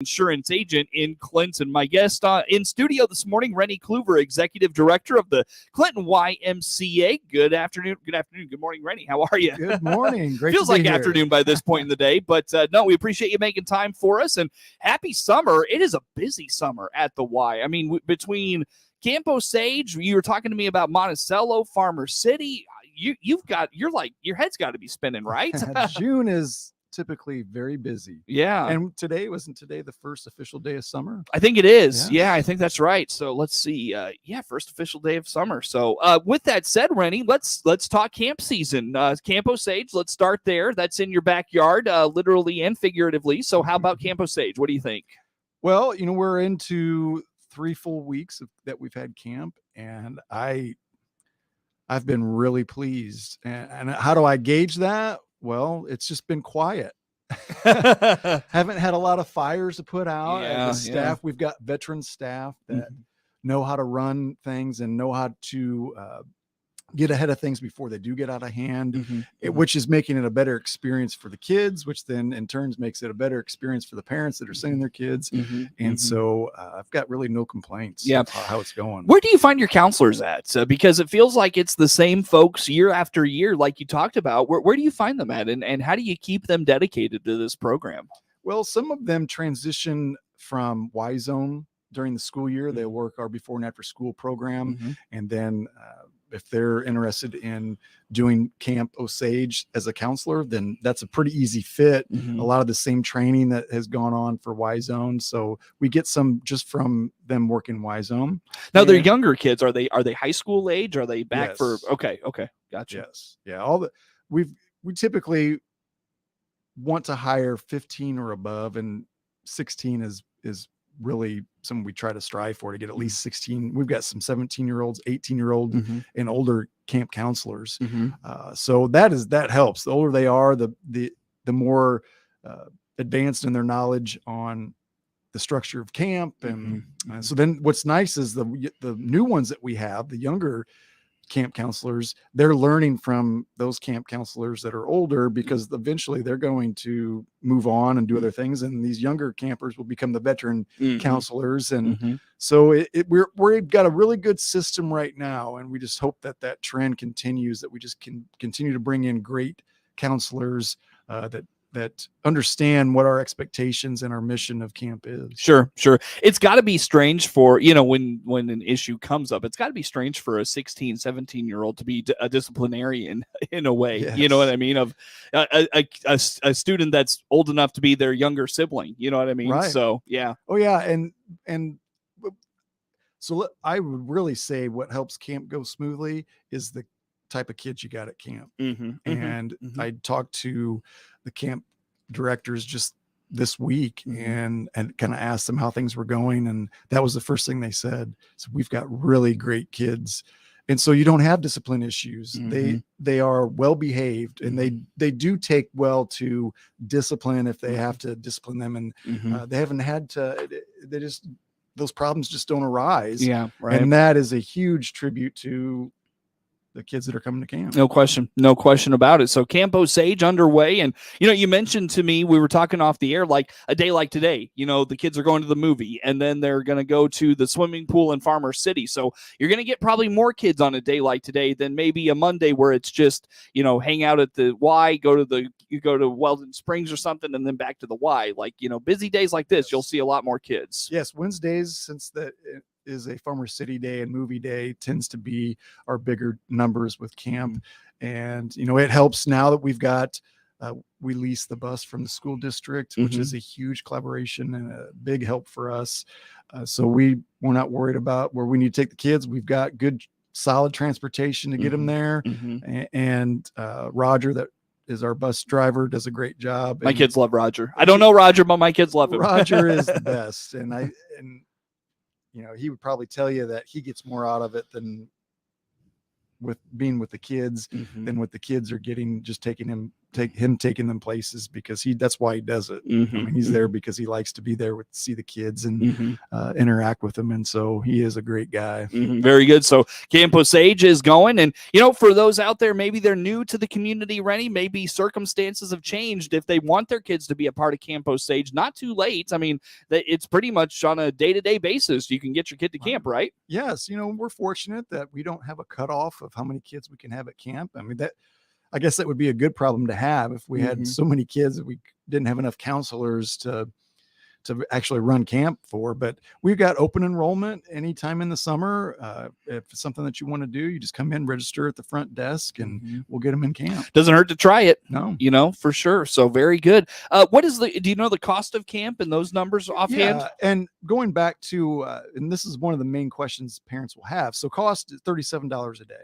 insurance agent in Clinton. My guest in studio this morning, Rennie Cluver, Executive Director of the Clinton YMCA. Good afternoon. Good morning, Rennie. How are you? Good morning. Great Feels to be like here. afternoon by this point in the day, but no, we appreciate you making time for us, and happy summer. It is a busy summer at the Y. I mean, between Camp Osage, you were talking to me about Monticello, Farmer City. Your head's got to be spinning, right? June is typically very busy. Yeah. And wasn't today the first official day of summer? I think it is. Yes. Yeah, I think that's right. So let's see. First official day of summer. So with that said, Rennie, let's talk camp season. Camp Osage, let's start there. That's in your backyard, literally and figuratively. So how about Camp Osage? What do you think? Well, we're into 3 full weeks that we've had camp, and I've been really pleased. And how do I gauge that? Well, it's just been quiet. Haven't had a lot of fires to put out. The staff, we've got veteran staff that know how to run things and know how to get ahead of things before they do get out of hand, which is making it a better experience for the kids, which then in turns makes it a better experience for the parents that are sending their kids. So I've got really no complaints of how it's going. Where do you find your counselors at? Because it feels like it's the same folks year after year, like you talked about. Where do you find them at, and how do you keep them dedicated to this program? Well, some of them transition from Y Zone during the school year. They work our before and after school program, and then if they're interested in doing Camp Osage as a counselor, then that's a pretty easy fit. A lot of the same training that has gone on for Y Zone. So we get some just from them working Y Zone. Now they're younger kids. Are they high school age? Are they back for? Okay. Gotcha. Yes. Yeah. We typically want to hire 15 or above, and 16 is really something we try to strive for, to get at least 16. We've got some 17-year-olds, 18-year-old and older camp counselors. So that helps. The older they are, the more advanced in their knowledge on the structure of camp. And so then what's nice is the new ones that we have, the younger camp counselors, they're learning from those camp counselors that are older, because eventually they're going to move on and do other things, and these younger campers will become the veteran counselors. And so we've got a really good system right now, and we just hope that trend continues, that we just can continue to bring in great counselors that understand what our expectations and our mission of camp is. Sure. It's got to be strange for, when an issue comes up, it's got to be strange for a 16, 17-year-old to be a disciplinarian in a way. Yes. You know what I mean? Of a student that's old enough to be their younger sibling. You know what I mean? Right. So, yeah. Oh, yeah. And so I would really say what helps camp go smoothly is the type of kids you got at camp. And I talked to the camp directors just this week and kind of asked them how things were going, and that was the first thing they said. So we've got really great kids, and so you don't have discipline issues. They are well behaved, and they do take well to discipline if they have to discipline them, and they haven't had to. Those problems just don't arise. Yeah, right. And that is a huge tribute to the kids that are coming to camp. No question about it. So Camp Osage underway. And, you mentioned to me, we were talking off the air, like a day like today, the kids are going to the movie, and then they're going to go to the swimming pool in Farmer City. So you're going to get probably more kids on a day like today than maybe a Monday where it's just, hang out at the Y, go to Weldon Springs or something, and then back to the Y. Like, busy days like this, you'll see a lot more kids. Yes. Wednesdays, since that is a Farmer City day and movie day, tends to be our bigger numbers with camp. And it helps now that we've got we lease the bus from the school district, which is a huge collaboration and a big help for us. So we're not worried about where we need to take the kids. We've got good solid transportation to get them there. And Roger, that is our bus driver, does a great job. My kids love Roger. I don't know Roger, but my kids love him. Roger is the best. And he would probably tell you that he gets more out of it than with being with the kids than what the kids are getting, just taking him taking them places, because that's why he does it. I mean, he's there because he likes to be there see the kids and interact with them. And so he is a great guy. Very good. So Camp Osage is going. And, for those out there, maybe they're new to the community, Rennie, maybe circumstances have changed. If they want their kids to be a part of Camp Osage, not too late. I mean, it's pretty much on a day-to-day basis. You can get your kid to camp, right? Yes. We're fortunate that we don't have a cutoff of how many kids we can have at camp. I mean, I guess that would be a good problem to have if we had so many kids that we didn't have enough counselors to actually run camp for. But we've got open enrollment anytime in the summer. If it's something that you want to do, you just come in, register at the front desk, and we'll get them in camp. Doesn't hurt to try it. No, for sure. So very good. Do you know the cost of camp and those numbers offhand? Yeah, and going back to, and this is one of the main questions parents will have. So cost is $37 a day.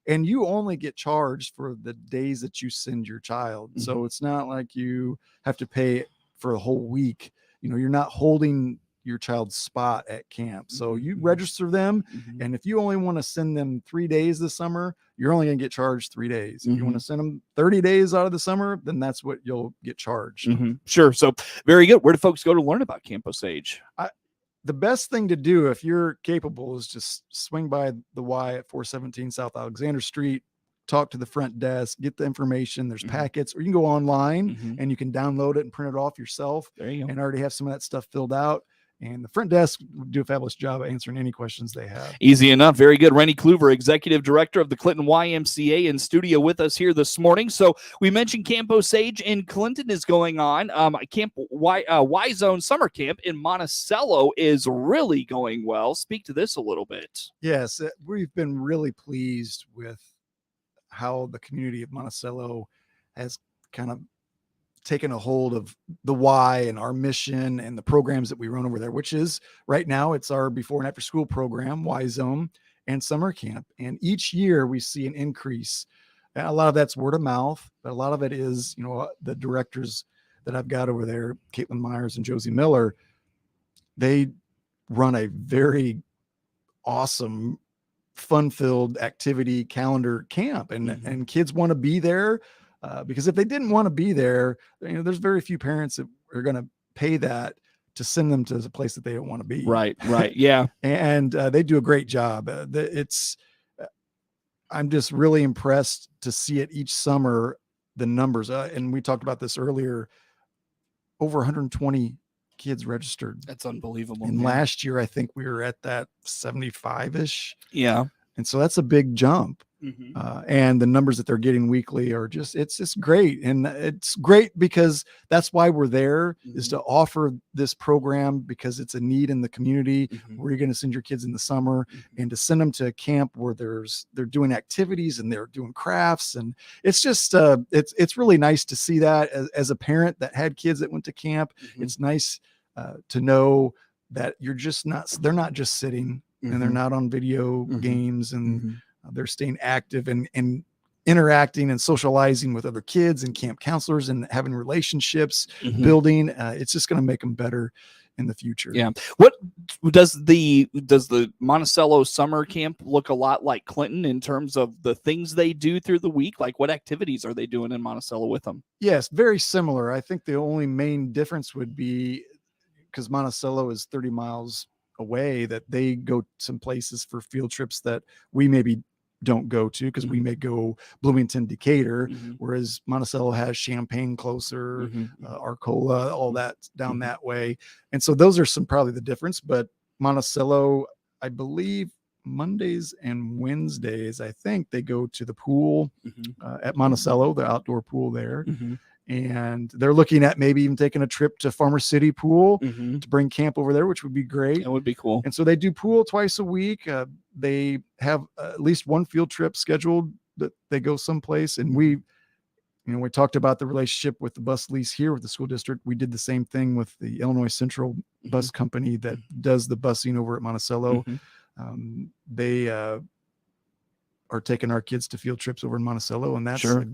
And you only get charged for the days that you send your child. So it's not like you have to pay for a whole week. You're not holding your child's spot at camp. So you register them. And if you only want to send them 3 days this summer, you're only going to get charged 3 days. If you want to send them 30 days out of the summer, then that's what you'll get charged. Sure. So very good. Where do folks go to learn about Camp Osage? The best thing to do if you're capable is just swing by the Y at 417 South Alexander Street, talk to the front desk, get the information. There's packets, or you can go online and you can download it and print it off yourself. There you go. And already have some of that stuff filled out. And the front desk will do a fabulous job of answering any questions they have. Easy enough. Very good. Rennie Cluver, Executive Director of the Clinton YMCA, in studio with us here this morning. So we mentioned Camp Osage in Clinton is going on. Camp Y Zone Summer Camp in Monticello is really going well. Speak to this a little bit. Yes, we've been really pleased with how the community of Monticello has kind of taken a hold of the Y and our mission and the programs that we run over there, which is right now it's our before and after school program, Y Zone, and summer camp. And each year we see an increase. And a lot of that's word of mouth, but a lot of it is, the directors that I've got over there, Caitlin Myers and Josie Miller, they run a very awesome, fun-filled activity calendar camp, and kids want to be there. Because if they didn't want to be there, there's very few parents that are going to pay that to send them to a place that they don't want to be. Right. Yeah. And they do a great job. I'm just really impressed to see it each summer, the numbers. And we talked about this earlier, over 120 kids registered. That's unbelievable. And last year, I think we were at that 75-ish. Yeah. And so that's a big jump. And the numbers that they're getting weekly are it's great. And it's great because that's why we're there, is to offer this program, because it's a need in the community where you're going to send your kids in the summer, and to send them to a camp where they're doing activities and they're doing crafts. And it's just, it's really nice to see that as a parent that had kids that went to camp. It's nice to know that they're not just sitting and they're not on video games, and they're staying active and interacting and socializing with other kids and camp counselors and having relationships, building. It's just going to make them better in the future. Yeah. What does the Monticello summer camp look a lot like Clinton in terms of the things they do through the week? Like, what activities are they doing in Monticello with them? Yes, very similar. I think the only main difference would be, because Monticello is 30 miles away, that they go some places for field trips that we maybe don't go to, because we may go Bloomington, Decatur, whereas Monticello has Champaign closer, Arcola, all that down that way. And so those are probably the difference. But Monticello, I believe Mondays and Wednesdays, I think they go to the pool at Monticello, the outdoor pool there. And they're looking at maybe even taking a trip to Farmer City Pool to bring camp over there, which would be great. That would be cool. And so they do pool twice a week. They have at least one field trip scheduled that they go someplace. And we talked about the relationship with the bus lease here with the school district. We did the same thing with the Illinois Central Bus Company that does the busing over at Monticello. They are taking our kids to field trips over in Monticello, and that's a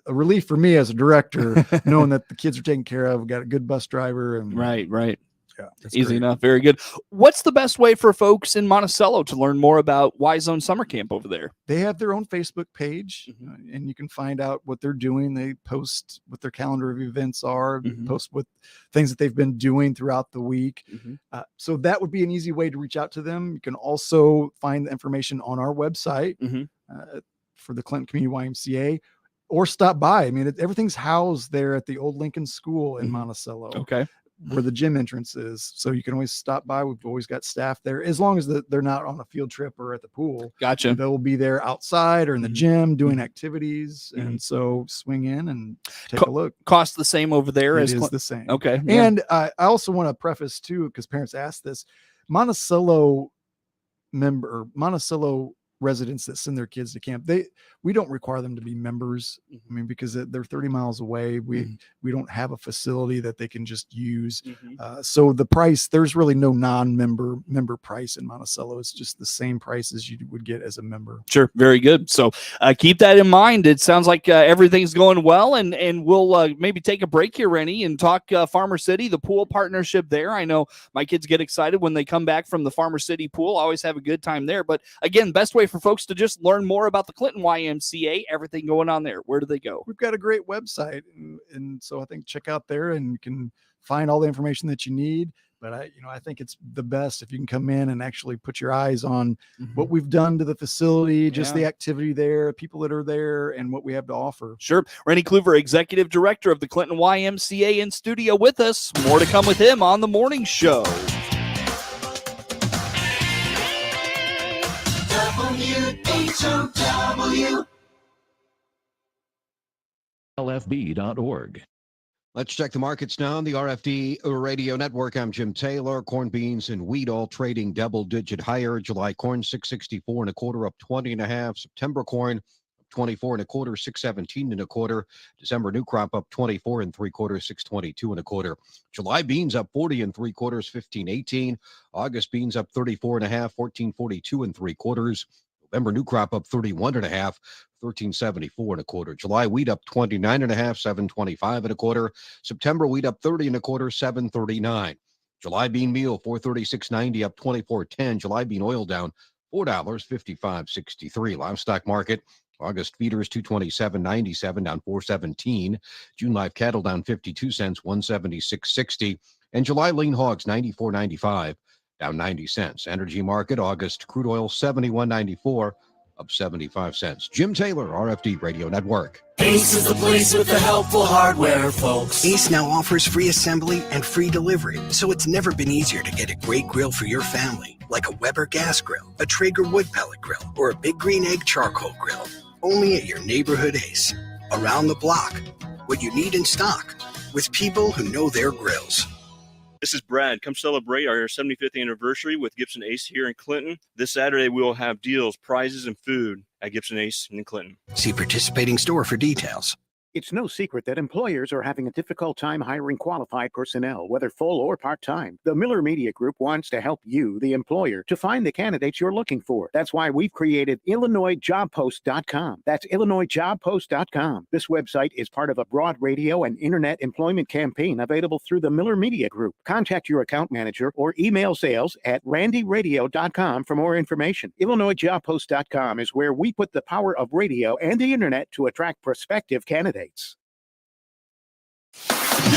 relief for me as a director, knowing that the kids are taken care of. We've got a good bus driver, and right. Yeah, that's Easy great. enough. Very good. What's the best way for folks in Monticello to learn more about Y Zone Summer Camp over there? They have their own Facebook page, and you can find out what they're doing. They post what their calendar of events are, post what things that they've been doing throughout the week. So that would be an easy way to reach out to them. You can also find the information on our website for the Clinton Community YMCA, or stop by. I mean, everything's housed there at the old Lincoln School in Monticello. Okay. Where the gym entrance is. So you can always stop by. We've always got staff there, as long as they're not on a field trip or at the pool. Gotcha. They'll be there outside or in the gym doing activities. And so swing in and take a look. Cost the same over there? It is the same. Okay. And I also want to preface too, because parents ask this, Monticello residents that send their kids to camp, we don't require them to be members. I mean, because they're 30 miles away. We don't have a facility that they can just use. So the price, there's really no member price in Monticello. It's just the same price as you would get as a member. Sure. Very good. So keep that in mind. It sounds like everything's going well, and we'll maybe take a break here, Rennie, and talk Farmer City, the pool partnership there. I know my kids get excited when they come back from the Farmer City pool. I always have a good time there. But again, best way for folks to just learn more about the Clinton YMCA, everything going on there. Where do they go? We've got a great website, and so I think check out there and you can find all the information that you need. But I think it's the best if you can come in and actually put your eyes on what we've done to the facility, just the activity there, people that are there, and what we have to offer. Sure. Rennie Cluver, Executive Director of the Clinton YMCA, in studio with us. More to come with him on the morning show. WHOW. LFB.org. Let's check the markets now on the RFD Radio Network. I'm Jim Taylor. Corn, beans, and wheat all trading double-digit higher. July corn 664 and a quarter, up 20 and a half. September corn 24 and a quarter, 617 and a quarter. December new crop up 24 and three quarters, 622 and a quarter. July beans up 40 and three quarters, 1518. August beans up 34 and a half, 1442 and three quarters. November new crop up 31 and a half, 1374 and a quarter. July wheat up 29 and a half, 725 and a quarter. September wheat up 30 and a quarter, 739. July bean meal 436.90 up 24.10. July bean oil down $4.55.63. Livestock market. August feeders 227.97 down 417. June live cattle down 52 cents, 176.60. And July lean hogs 94.95 down 90 cents. Energy market, August crude oil 71.94 up 75 cents. Jim Taylor, RFD Radio Network. Ace is the place with the helpful hardware, folks. Ace now offers free assembly and free delivery, so it's never been easier to get a great grill for your family, like a Weber gas grill, a Traeger wood pellet grill, or a Big Green Egg charcoal grill. Only at your neighborhood Ace. Around the block. What you need in stock. With people who know their grills. This is Brad. Come celebrate our 75th anniversary with Gibson Ace here in Clinton. This Saturday, we will have deals, prizes, and food at Gibson Ace in Clinton. See participating store for details. It's no secret that employers are having a difficult time hiring qualified personnel, whether full or part-time. The Miller Media Group wants to help you, the employer, to find the candidates you're looking for. That's why we've created IllinoisJobPost.com. That's IllinoisJobPost.com. This website is part of a broad radio and internet employment campaign available through the Miller Media Group. Contact your account manager or email sales@randyradio.com for more information. IllinoisJobPost.com is where we put the power of radio and the internet to attract prospective candidates. Your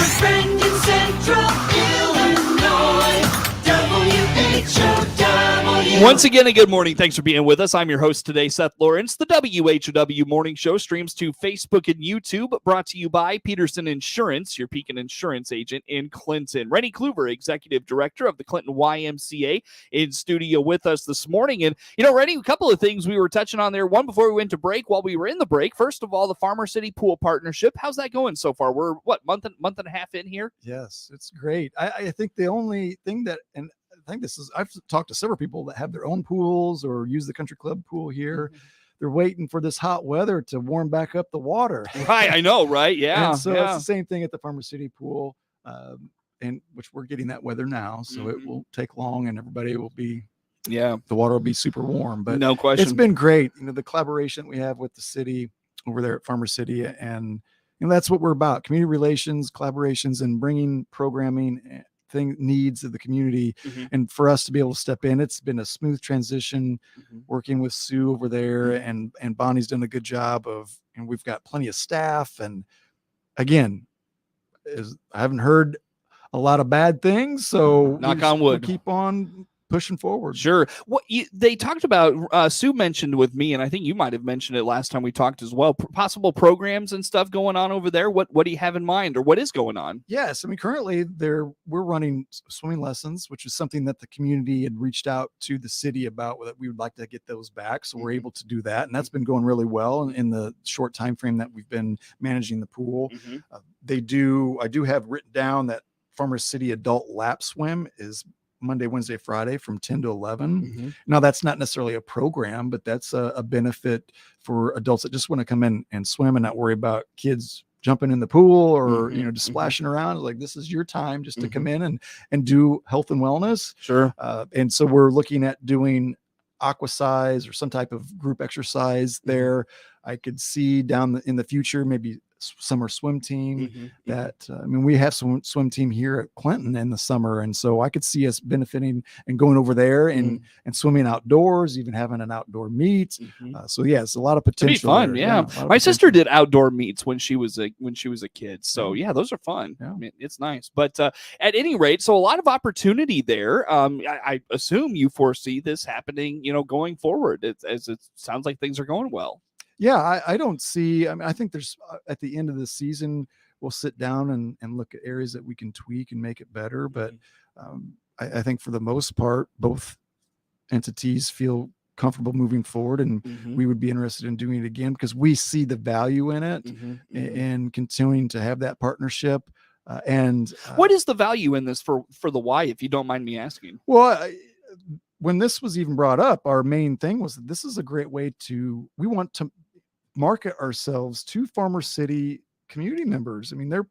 friend in Central Illinois, WHOW. Once again, a good morning. Thanks for being with us. I'm your host today, Seth Lawrence. The WHOW Morning Show streams to Facebook and YouTube, brought to you by Peterson Insurance, your Pekin Insurance agent in Clinton. Rennie Cluver, Executive Director of the Clinton YMCA, in studio with us this morning. And, Rennie, a couple of things we were touching on there. One, before we went to break, while we were in the break, first of all, the Farmer City Pool Partnership. How's that going so far? We're, month and a half in here? Yes, it's great. I think the only thing that, and I think I've talked to several people that have their own pools or use the country club pool here. They're waiting for this hot weather to warm back up the water. Right. I know. Right. Yeah. And so it's the same thing at the Farmer City pool, and which we're getting that weather now. So it will take long and everybody will be, the water will be super warm, but no question. It's been great. The collaboration we have with the city over there at Farmer City, and that's what we're about: community relations, collaborations, and bringing programming needs of the community. Mhm. And for us to be able to step in, it's been a smooth transition working with Sue over there, and Bonnie's done a good job and we've got plenty of staff. And again, I haven't heard a lot of bad things, so Knock on wood. keep on pushing forward. Sure. What they talked about, Sue mentioned with me, and I think you might have mentioned it last time we talked as well, possible programs and stuff going on over there. What do you have in mind, or what is going on? Yes, I mean, currently we're running swimming lessons, which is something that the community had reached out to the city about, that we would like to get those back. So we're able to do that, and that's been going really well in the short time frame that we've been managing the pool. I do have written down that Farmers City Adult Lap Swim is Monday, Wednesday, Friday from 10 to 11. Now, that's not necessarily a program, but that's a benefit for adults that just want to come in and swim and not worry about kids jumping in the pool or just splashing around. Like, this is your time just to come in and do health and wellness. Sure. And so we're looking at doing aqua size or some type of group exercise there. I could see in the future maybe summer swim team that I mean, we have some swim team here at Clinton in the summer, and so I could see us benefiting and going over there and swimming outdoors, even having an outdoor meet. So yeah, it's a lot of potential. It'd be fun. there. Yeah, a lot of my sister potential. did outdoor meets when she was a kid. So yeah, those are fun. Yeah. I mean, it's nice. But at any rate, so a lot of opportunity there. I assume you foresee this happening, going forward. As it sounds like things are going well. Yeah, I don't see. I mean, I think there's at the end of the season, we'll sit down and look at areas that we can tweak and make it better. But I think for the most part, both entities feel comfortable moving forward, and we would be interested in doing it again because we see the value in it and continuing to have that partnership. What is the value in this for the Y, if you don't mind me asking? Well, when this was even brought up, our main thing was that this is a great way we want to market ourselves to Farmer City community members. I mean, they're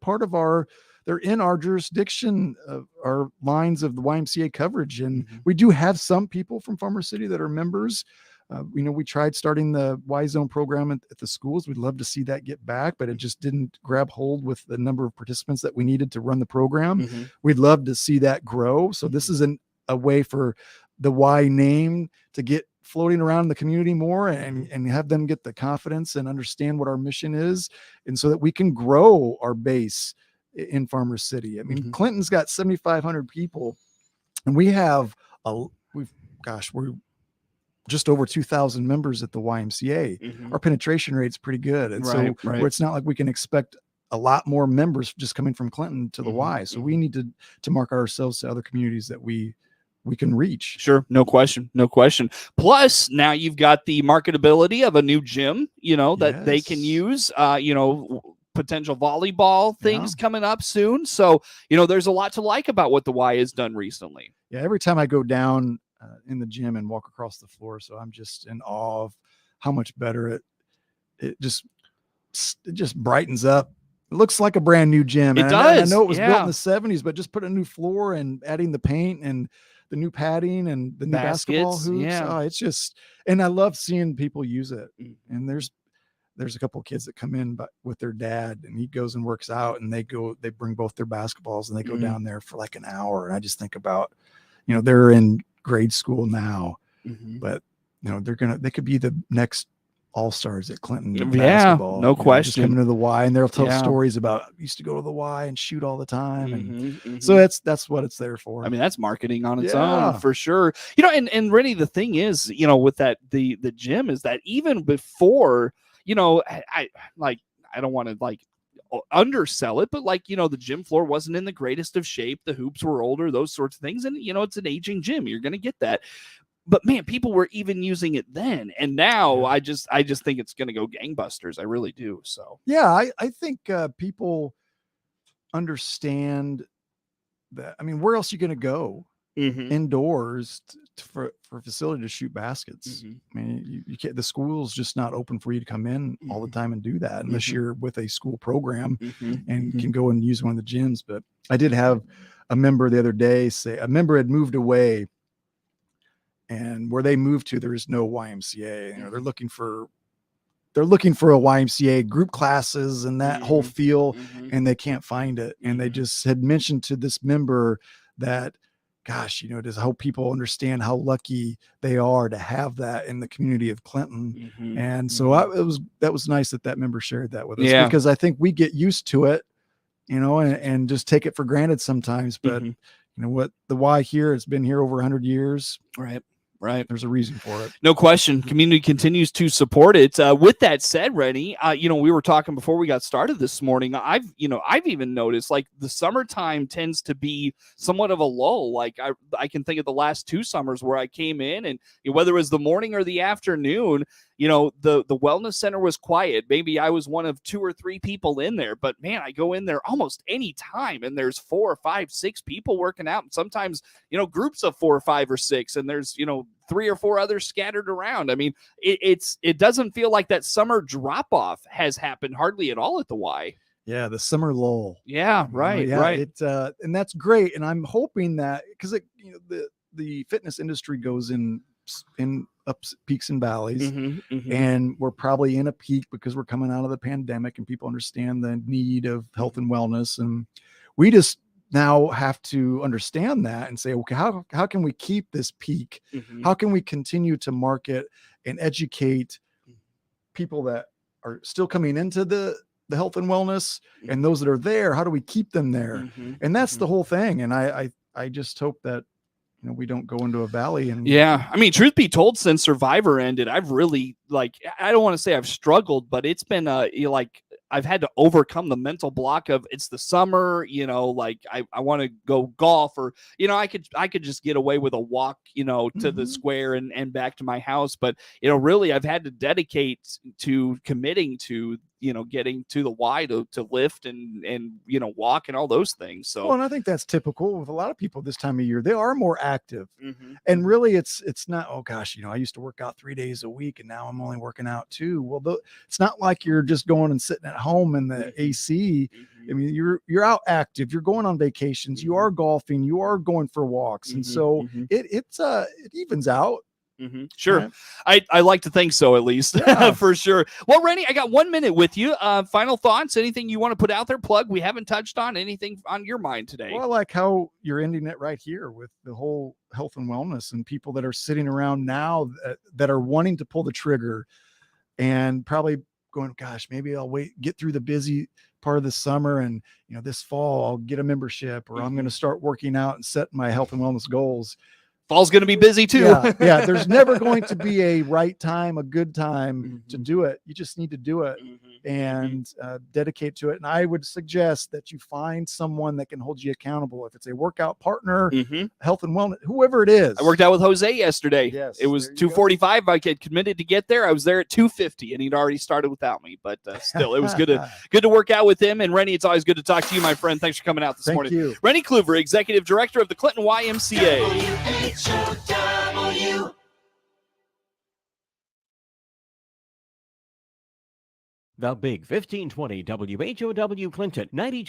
in our jurisdiction of our lines of the YMCA coverage. And we do have some people from Farmer City that are members. We tried starting the Y Zone program at the schools. We'd love to see that get back, but it just didn't grab hold with the number of participants that we needed to run the program. We'd love to see that grow. So this is a way for the Y name to get floating around the community more and have them get the confidence and understand what our mission is. And so that we can grow our base in Farmer City. I mean, Clinton's got 7,500 people, and we're just over 2,000 members at the YMCA. Our penetration rate's pretty good. And so where it's not like we can expect a lot more members just coming from Clinton to the Y. So we need to market ourselves to other communities that we can reach. Sure. No question. Plus, now you've got the marketability of a new gym, that they can use, potential volleyball things coming up soon. So, there's a lot to like about what the Y has done recently. Yeah. Every time I go down in the gym and walk across the floor, so I'm just in awe of how much better it just brightens up. It looks like a brand new gym. It does. I know it was built in the 70s, but just put a new floor and adding the paint and the new padding and the new basketball hoops. Yeah. Oh, it's just, and I love seeing people use it. And there's a couple of kids that come in with their dad, and he goes and works out, and they bring both their basketballs and they go down there for like an hour. And I just think about, they're in grade school now, but they could be the next all-stars at Clinton. Basketball, no question. Just coming to the Y, and they'll tell stories about used to go to the Y and shoot all the time. And so that's what it's there for. I mean, that's marketing on its own for sure. And Rennie, the thing is, with that, the gym is that even before, I don't want to undersell it, but the gym floor wasn't in the greatest of shape. The hoops were older, those sorts of things. And, it's an aging gym. You're going to get that. But man, people were even using it then, and now I just think it's going to go gangbusters. I really do. So yeah, I think people understand that. I mean, where else are you going to go indoors for a facility to shoot baskets? I mean, you can't. The school's just not open for you to come in all the time and do that unless you're with a school program and can go and use one of the gyms. But I did have a member the other day say a member had moved away. And where they moved to, there is no YMCA. They're looking for a YMCA group classes and that whole feel, and they can't find it. And they just had mentioned to this member that, gosh, just hope people understand how lucky they are to have that in the community of Clinton. And so that was nice that member shared that with us, because I think we get used to it, and just take it for granted sometimes. But what the Y here, it's been here over 100 years. Right. There's a reason for it. No question. Community continues to support it. With that said, Rennie, we were talking before we got started this morning. I've even noticed, like, the summertime tends to be somewhat of a lull. Like I can think of the last 2 summers where I came in, and whether it was the morning or the afternoon, the wellness center was quiet. Maybe I was one of 2 or 3 people in there, but man, I go in there almost any time and there's 4 or 5, 6 people working out. And sometimes, groups of 4 or 5 or 6, and there's, 3 or 4 others scattered around. I mean, it doesn't feel like that summer drop off has happened hardly at all at the Y. Yeah. The summer lull. Yeah. Right. Right. And that's great. And I'm hoping that, because the fitness industry goes in ups, peaks and valleys, and we're probably in a peak because we're coming out of the pandemic and people understand the need of health and wellness. And we just now have to understand that and say, okay, how can we keep this peak? How can we continue to market and educate people that are still coming into the health and wellness, and those that are there, how do we keep them there? And that's the whole thing. And I just hope that we don't go into a valley. And I mean, truth be told, since Survivor ended, I've really, I don't want to say I've struggled, but it's been I've had to overcome the mental block of it's the summer, I want to go golf, or, I could just get away with a walk, to the square and back to my house. But, really I've had to dedicate to committing to, getting to the Y to lift and walk and all those things. So, well, and I think that's typical with a lot of people this time of year. They are more active, and really it's not, oh gosh, I used to work out 3 days a week and now I'm only working out 2. Well, it's not like you're just going and sitting at home in the AC. I mean, you're out active, you're going on vacations, you are golfing, you are going for walks. And so it evens out. Sure. I like to think so, at least. For sure. Well, Rennie, I got 1 minute with you. Final thoughts, anything you want to put out there, plug we haven't touched on, anything on your mind today? Well, I like how you're ending it right here with the whole health and wellness, and people that are sitting around now that are wanting to pull the trigger and probably going, gosh, maybe I'll get through the busy part of the summer, and this fall I'll get a membership, or I'm going to start working out and set my health and wellness goals. Fall's going to be busy too. Yeah. There's never going to be a right time, a good time to do it. You just need to do it and dedicate to it. And I would suggest that you find someone that can hold you accountable. If it's a workout partner, health and wellness, whoever it is. I worked out with Jose yesterday. Yes, it was 2:45. I had committed to get there. I was there at 2:50, and he'd already started without me. But still, it was good to work out with him. And Rennie, it's always good to talk to you, my friend. Thanks for coming out this morning. Thank you. Rennie Cluver, Executive Director of the Clinton YMCA. WHOW. The Big 1520 WHOW Clinton 92.